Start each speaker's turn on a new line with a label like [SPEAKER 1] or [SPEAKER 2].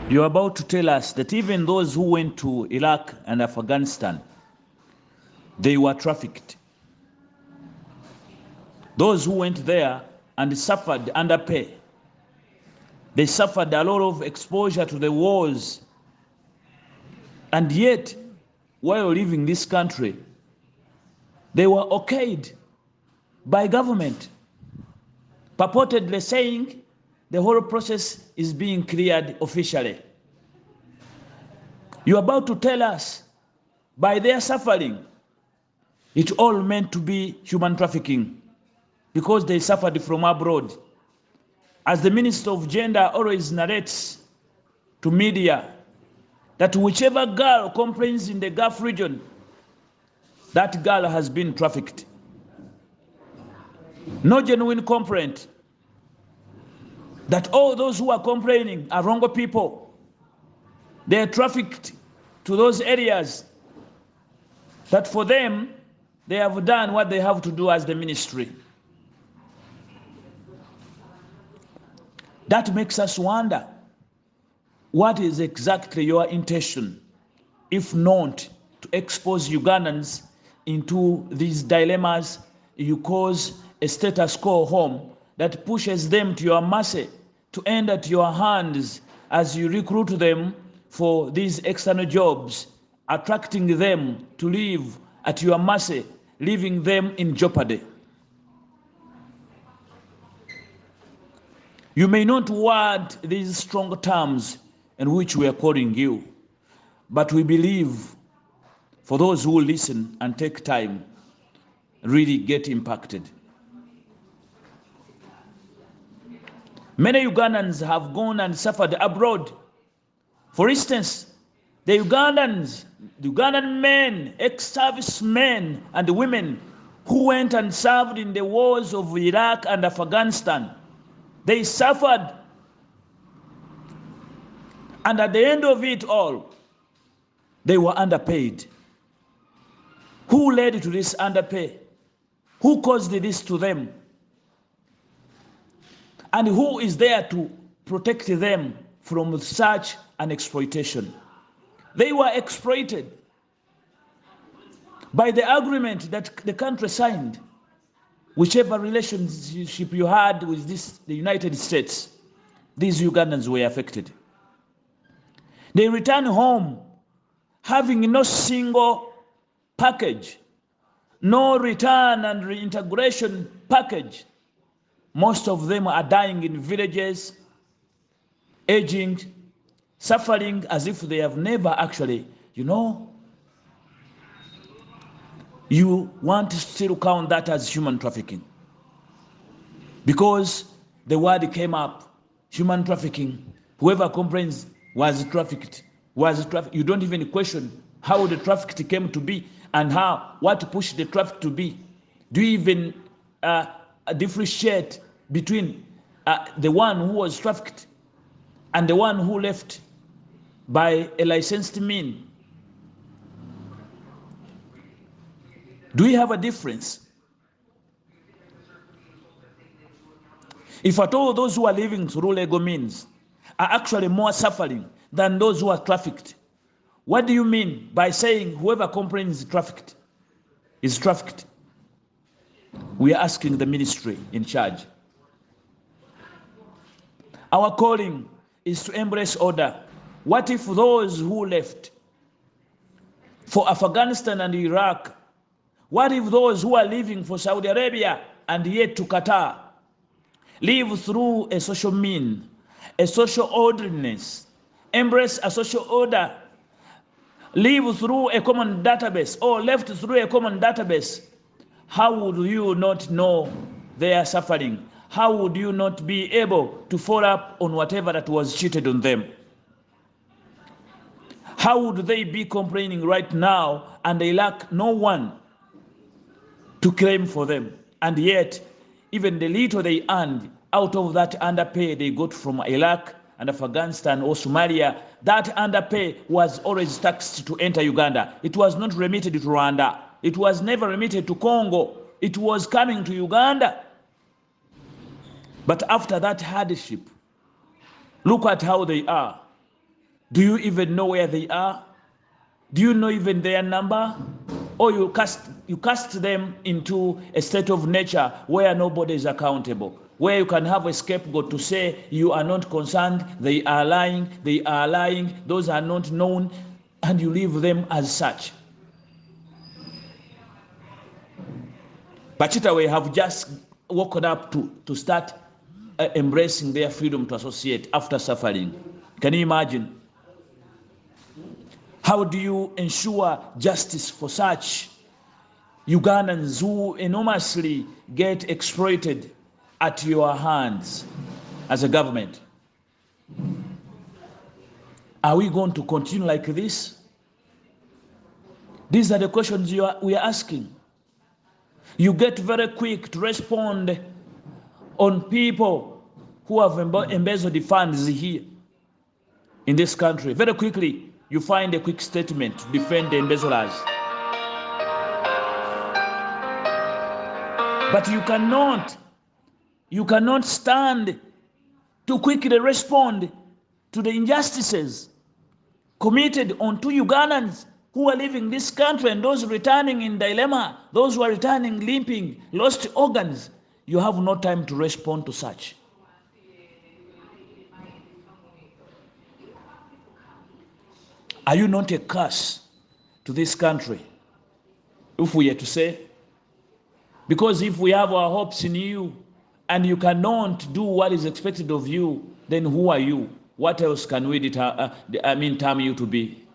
[SPEAKER 1] You're about to tell us that even those who went to Iraq and Afghanistan, they were trafficked. Those who went there and suffered underpay. They suffered a lot of exposure to the wars. And yet, while leaving this country, they were okayed by government, purportedly saying the whole process is being cleared officially. You're about to tell us, by their suffering, it all meant to be human trafficking because they suffered from abroad. As the Minister of Gender always narrates to media, that whichever girl complains in the Gulf region, that girl has been trafficked. No genuine complaint that all those who are complaining are wrong people. They are trafficked to those areas that for them, they have done what they have to do as the ministry. That makes us wonder, what is exactly your intention, if not to expose Ugandans into these dilemmas? You cause a status quo home that pushes them to your mercy, to end at your hands as you recruit them for these external jobs, attracting them to live at your mercy, leaving them in jeopardy. You may not want these strong terms in which we are calling you, but we believe for those who listen and take time, really get impacted. Many Ugandans have gone and suffered abroad. For instance, the Ugandan men, ex-servicemen and women who went and served in the wars of Iraq and Afghanistan, they suffered. And at the end of it all, they were underpaid. Who led to this underpay? Who caused this to them? And who is there to protect them from such an exploitation? They were exploited by the agreement that the country signed. Whichever relationship you had with the United States, these Ugandans were affected. They return home having no single package, no return and reintegration package. Most of them are dying in villages, aging, suffering as if they have never actually, you want to still count that as human trafficking. Because the word came up, human trafficking, whoever complains was trafficked. You don't even question how the trafficked came to be and what pushed the traffic to be. Do you even differentiate between the one who was trafficked and the one who left by a licensed mean? Do we have a difference? If at all those who are living through legal means are actually more suffering than those who are trafficked, what do you mean by saying whoever complains is trafficked? We are asking the ministry in charge. Our calling is to embrace order. What if those who left for Afghanistan and Iraq, what if those who are living for Saudi Arabia and yet to Qatar live through a social mean, a social orderliness, embrace a social order, live through a common database or left through a common database? How would you not know they are suffering? How would you not be able to follow up on whatever that was cheated on them? How would they be complaining right now and they lack no one to claim for them? And yet, even the little they earned out of that underpay they got from Iraq and Afghanistan or Somalia, that underpay was always taxed to enter Uganda. It was not remitted to Rwanda. It was never remitted to Congo. It was coming to Uganda. But after that hardship, look at how they are. Do you even know where they are? Do you know even their number? Or you cast them into a state of nature where nobody is accountable, where you can have a scapegoat to say you are not concerned, they are lying, those are not known, and you leave them as such. Bachitawe have just woken up to start embracing their freedom to associate after suffering. Can you imagine? How do you ensure justice for such Ugandans who enormously get exploited at your hands as a government? Are we going to continue like this? These are the questions we are asking. You get very quick to respond on people who have embezzled the funds here in this country. Very quickly, you find a quick statement to defend the embezzlers. But you cannot stand to quickly respond to the injustices committed on two Ugandans who are leaving this country and those returning in dilemma, those who are returning limping, lost organs. You have no time to respond to such. Are you not a curse to this country, if we are to say? Because if we have our hopes in you and you cannot do what is expected of you, then who are you? What else can we term you to be?